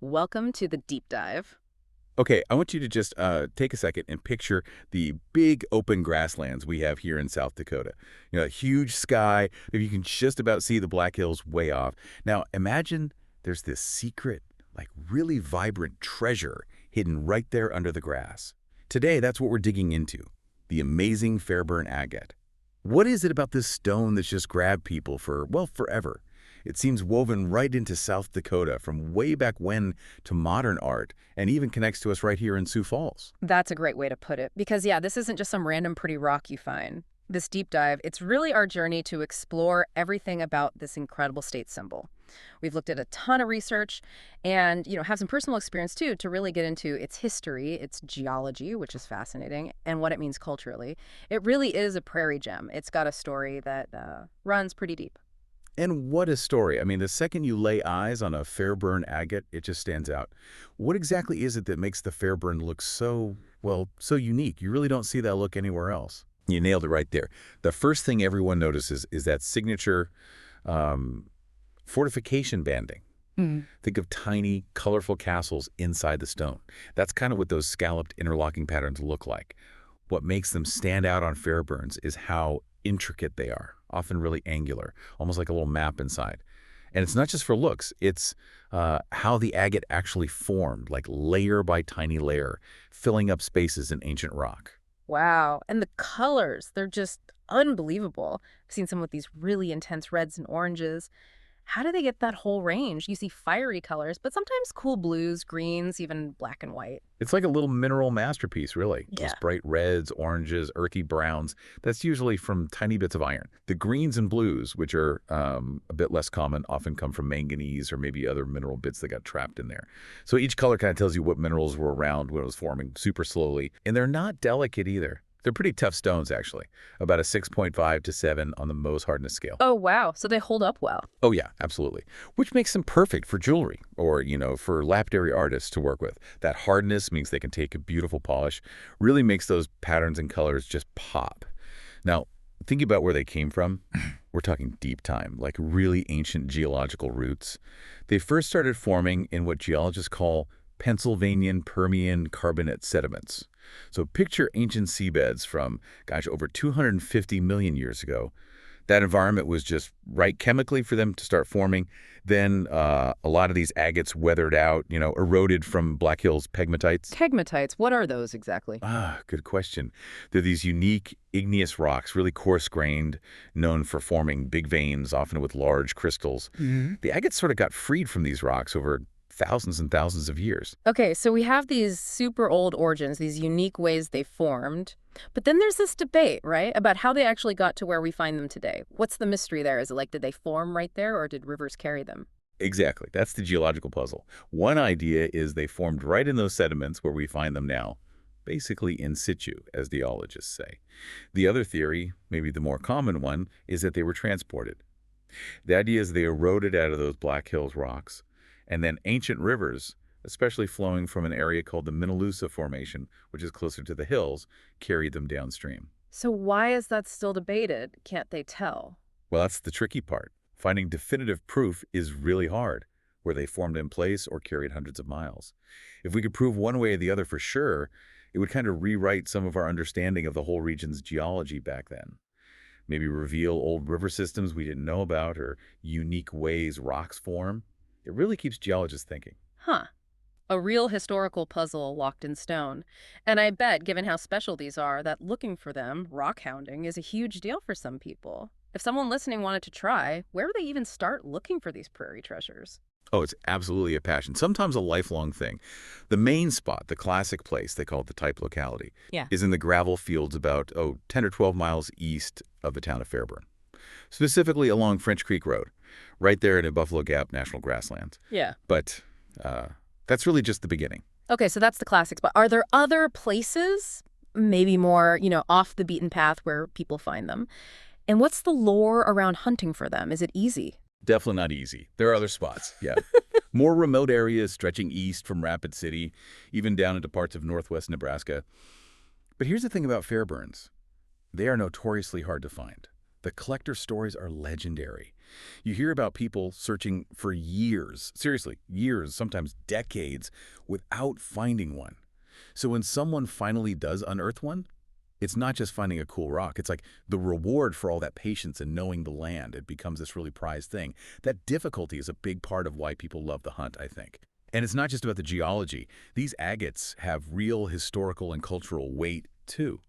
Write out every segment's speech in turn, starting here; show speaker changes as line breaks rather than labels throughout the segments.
Welcome to the deep dive.
Okay, I want you to just take a second and picture the big open grasslands we have here in South Dakota. A huge sky. You can just about see the Black Hills way off. Now, imagine there's this secret, like really vibrant treasure hidden right there under the grass. Today, that's what we're digging into, the amazing Fairburn Agate. What is it about this stone that's just grabbed people for, well, forever? It seems woven right into South Dakota from way back when to modern art and even connects to us right here in Sioux Falls.
That's a great way to put it, because yeah, this isn't just some random pretty rock you find. This deep dive, it's really our journey to explore everything about this incredible state symbol. We've looked at a ton of research and, have some personal experience too to really get into its history, its geology, which is fascinating, and what it means culturally. It really is a prairie gem. It's got a story that runs pretty deep.
And what a story. I mean, the second you lay eyes on a Fairburn agate, it just stands out. What exactly is it that makes the Fairburn look so, well, so unique? You really don't see that look anywhere else. You nailed it right there. The first thing everyone notices is that signature um, fortification banding. Think of tiny, colorful castles inside the stone. That's kind of what those scalloped interlocking patterns look like. What makes them stand out on Fairburns is how intricate they are, often really angular, almost like a little map inside. And it's not just for looks, it's how the agate actually formed, like layer by tiny layer, filling up spaces in ancient rock.
Wow. And the colors, they're just unbelievable. I've seen some with these really intense reds and oranges. How do they get that whole range? You see fiery colors, but sometimes cool blues, greens, even black and white.
It's like a little mineral masterpiece, really. Those
Yeah.
bright reds, oranges, earthy browns, that's usually from tiny bits of iron. The greens and blues, which are a bit less common, often come from manganese or maybe other mineral bits that got trapped in there. So each color kind of tells you what minerals were around when it was forming super slowly. And they're not delicate either. They're pretty tough stones, actually, about a 6.5 to 7 on the Mohs hardness scale.
Oh, wow. So they hold up well.
Oh, yeah, absolutely. Which makes them perfect for jewelry or, for lapidary artists to work with. That hardness means they can take a beautiful polish, really makes those patterns and colors just pop. Now, think about where they came from. We're talking deep time, like really ancient geological roots. They first started forming in what geologists call Pennsylvanian Permian carbonate sediments. So picture ancient seabeds from, gosh, over 250 million years ago. That environment was just right chemically for them to start forming. Then a lot of these agates weathered out, eroded from Black Hills pegmatites.
Pegmatites, what are those exactly?
Good question. They're these unique igneous rocks, really coarse-grained, known for forming big veins, often with large crystals. The agates sort of got freed from these rocks over thousands and thousands of years.
Okay, so we have these super old origins, these unique ways they formed. But then there's this debate, right, about how they actually got to where we find them today. What's the mystery there? Is it like, did they form right there or did rivers carry them?
Exactly. That's the geological puzzle. One idea is they formed right in those sediments where we find them now, basically in situ, as geologists say. The other theory, maybe the more common one, is that they were transported. The idea is they eroded out of those Black Hills rocks, and then ancient rivers, especially flowing from an area called the elusive Formation, which is closer to the hills, carried them downstream.
So why is that still debated? Can't they tell?
Well, that's the tricky part. Finding definitive proof is really hard, where they formed in place or carried hundreds of miles. If we could prove one way or the other for sure, it would kind of rewrite some of our understanding of the whole region's geology back then. Maybe reveal old river systems we didn't know about or unique ways rocks form. It really keeps geologists thinking.
Huh. A real historical puzzle locked in stone. And I bet, given how special these are, that looking for them, rock hounding, is a huge deal for some people. If someone listening wanted to try, where would they even start looking for these prairie treasures?
Oh, it's absolutely a passion, sometimes a lifelong thing. The main spot, the classic place, they call it the type locality,
Yeah.
is in the gravel fields about, 10 or 12 miles east of the town of Fairburn, specifically along French Creek Road, right there in Buffalo Gap National Grasslands.
Yeah.
But that's really just the beginning.
Okay, so that's the classics. But are there other places, maybe more, off the beaten path where people find them? And what's the lore around hunting for them? Is it easy?
Definitely not easy. There are other spots, yeah. More remote areas stretching east from Rapid City, even down into parts of northwest Nebraska. But here's the thing about Fairburns. They are notoriously hard to find. The collector stories are legendary. You hear about people searching for years, seriously, years, sometimes decades, without finding one. So when someone finally does unearth one, it's not just finding a cool rock. It's like the reward for all that patience and knowing the land. It becomes this really prized thing. That difficulty is a big part of why people love the hunt, I think. And it's not just about the geology. These agates have real historical and cultural weight, too.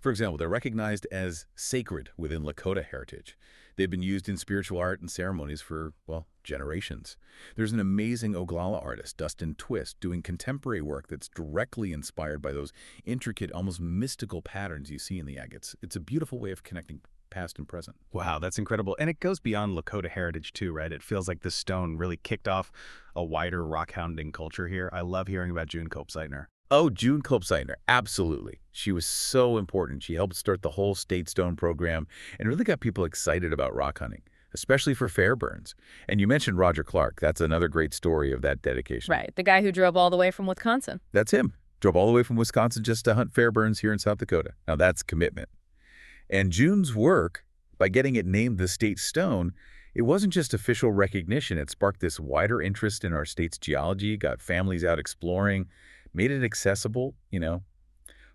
For example, they're recognized as sacred within Lakota heritage. They've been used in spiritual art and ceremonies for, well, generations. There's an amazing Oglala artist, Dustin Twist, doing contemporary work that's directly inspired by those intricate, almost mystical patterns you see in the agates. It's a beautiful way of connecting past and present.
Wow, that's incredible. And it goes beyond Lakota heritage too, right? It feels like this stone really kicked off a wider rock hounding culture here. I love hearing about June Cope-Seitner.
Oh, June Cope-Seitner, absolutely. She was so important. She helped start the whole State Stone program and really got people excited about rock hunting, especially for Fairburns. And you mentioned Roger Clark. That's another great story of that dedication.
Right, the guy who drove all the way from Wisconsin.
That's him. Drove all the way from Wisconsin just to hunt Fairburns here in South Dakota. Now that's commitment. And June's work, by getting it named the State Stone, it wasn't just official recognition. It sparked this wider interest in our state's geology, got families out exploring, made it accessible,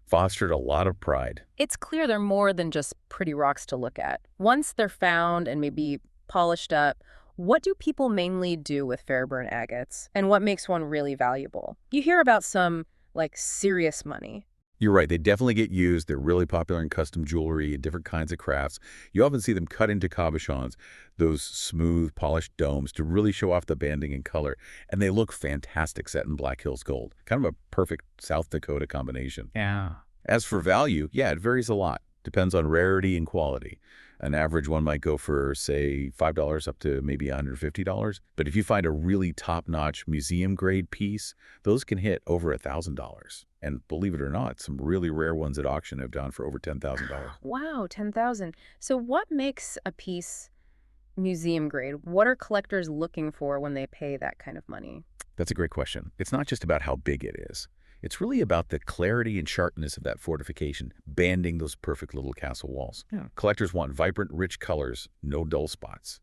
fostered a lot of pride.
It's clear they're more than just pretty rocks to look at. Once they're found and maybe polished up, what do people mainly do with Fairburn agates? And what makes one really valuable? You hear about some, serious money.
You're right. They definitely get used. They're really popular in custom jewelry and different kinds of crafts. You often see them cut into cabochons, those smooth, polished domes, to really show off the banding and color. And they look fantastic set in Black Hills gold. Kind of a perfect South Dakota combination.
Yeah.
As for value, yeah, it varies a lot. Depends on rarity and quality. An average one might go for, say, $5 up to maybe $150. But if you find a really top-notch museum-grade piece, those can hit over $1,000. And believe it or not, some really rare ones at auction have gone for over $10,000.
Wow, 10,000. So what makes a piece museum grade? What are collectors looking for when they pay that kind of money?
That's a great question. It's not just about how big it is. It's really about the clarity and sharpness of that fortification, banding those perfect little castle walls. Yeah. Collectors want vibrant, rich colors, no dull spots,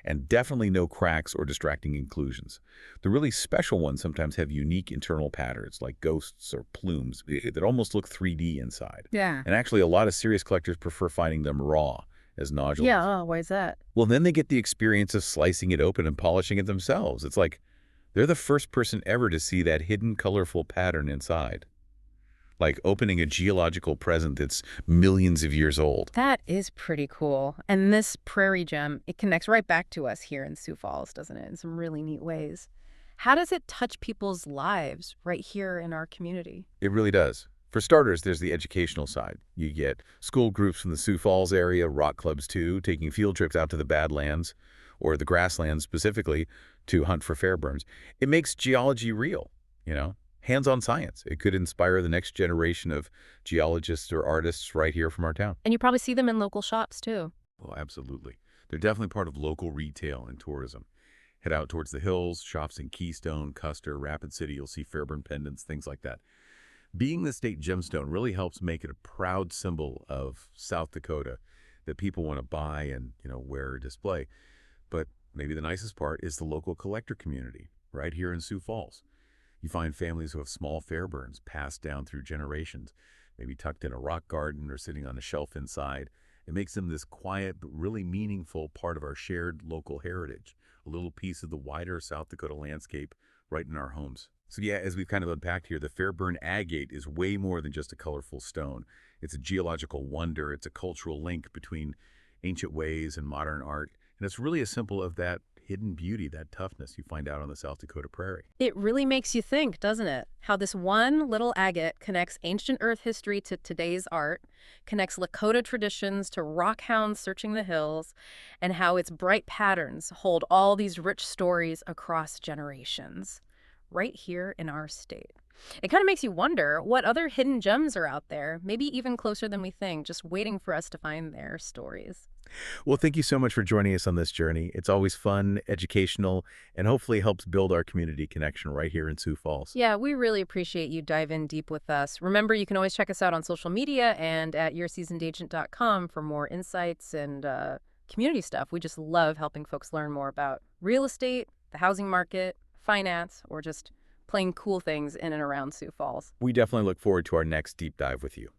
and definitely no cracks or distracting inclusions. The really special ones sometimes have unique internal patterns, like ghosts or plumes, that almost look 3D inside.
Yeah.
And actually, a lot of serious collectors prefer finding them raw, as nodules.
Yeah, why is that?
Well, then they get the experience of slicing it open and polishing it themselves. It's like they're the first person ever to see that hidden, colorful pattern inside. Like opening a geological present that's millions of years old.
That is pretty cool. And this prairie gem, it connects right back to us here in Sioux Falls, doesn't it? In some really neat ways. How does it touch people's lives right here in our community?
It really does. For starters, there's the educational side. You get school groups from the Sioux Falls area, rock clubs too, taking field trips out to the Badlands, or the grasslands specifically, to hunt for Fairburns. It makes geology real, hands-on science. It could inspire the next generation of geologists or artists right here from our town.
And you probably see them in local shops too.
Oh, absolutely. They're definitely part of local retail and tourism. Head out towards the hills, shops in Keystone, Custer, Rapid City, you'll see Fairburn pendants, things like that. Being the state gemstone really helps make it a proud symbol of South Dakota that people want to buy and, wear or display. But maybe the nicest part is the local collector community right here in Sioux Falls. You find families who have small Fairburns passed down through generations, maybe tucked in a rock garden or sitting on a shelf inside. It makes them this quiet but really meaningful part of our shared local heritage, a little piece of the wider South Dakota landscape right in our homes. So yeah, as we've kind of unpacked here, the Fairburn Agate is way more than just a colorful stone. It's a geological wonder. It's a cultural link between ancient ways and modern art. And it's really a symbol of that hidden beauty, that toughness you find out on the South Dakota prairie.
It really makes you think, doesn't it? How this one little agate connects ancient Earth history to today's art, connects Lakota traditions to rockhounds searching the hills, and how its bright patterns hold all these rich stories across generations, right here in our state. It kind of makes you wonder what other hidden gems are out there, maybe even closer than we think, just waiting for us to find their stories.
Well, thank you so much for joining us on this journey. It's always fun, educational, and hopefully helps build our community connection right here in Sioux Falls.
Yeah, we really appreciate you dive in deep with us. Remember, you can always check us out on social media and at yourseasonedagent.com for more insights and community stuff. We just love helping folks learn more about real estate, the housing market, finance, or just plain cool things in and around Sioux Falls.
We definitely look forward to our next deep dive with you.